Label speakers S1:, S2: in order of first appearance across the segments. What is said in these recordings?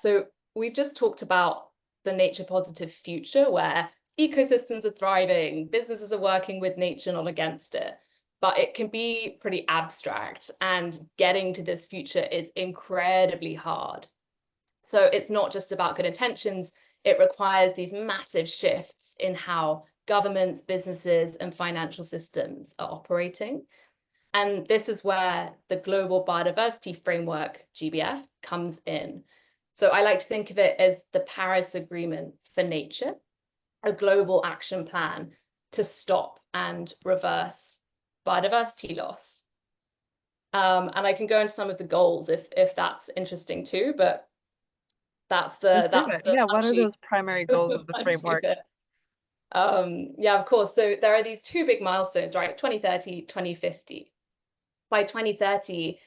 S1: So we've just talked about the nature positive future where ecosystems are thriving, businesses are working with nature, not against it. But it can be pretty abstract, and getting to this future is incredibly hard. So it's not just about good intentions, it requires these massive shifts in how governments, businesses, and financial systems are operating. And this is where the Global Biodiversity Framework, GBF, comes in. So I like to think of it as the Paris Agreement for nature, a global action plan to stop and reverse biodiversity loss. And I can go into some of the goals if that's interesting too, but that's
S2: Yeah, what are those primary goals of the framework?
S1: Yeah, of course. So there are these two big milestones, right? 2030, 2050. By 2030,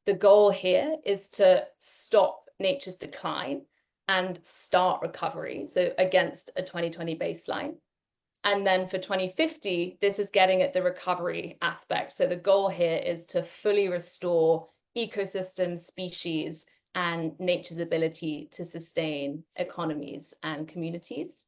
S1: the goal here is to stop nature's decline and start recovery, so against a 2020 baseline. And then for 2050, this is getting at the recovery aspect. So the goal here is to fully restore ecosystems, species, and nature's ability to sustain economies and communities.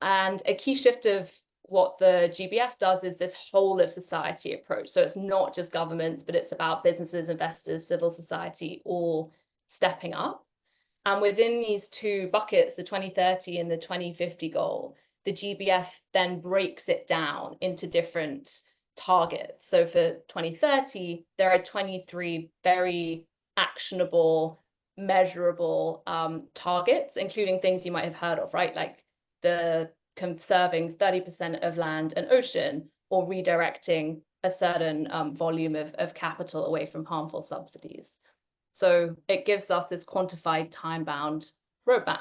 S1: And a key shift of what the GBF does is this whole of society approach. So it's not just governments, but it's about businesses, investors, civil society, all stepping up. And within these two buckets, the 2030 and the 2050 goal, the GBF then breaks it down into different targets. So for 2030, there are 23 very actionable, measurable targets, including things you might have heard of, right? Like the conserving 30% of land and ocean, or redirecting a certain volume of capital away from harmful subsidies. So it gives us this quantified time-bound roadmap.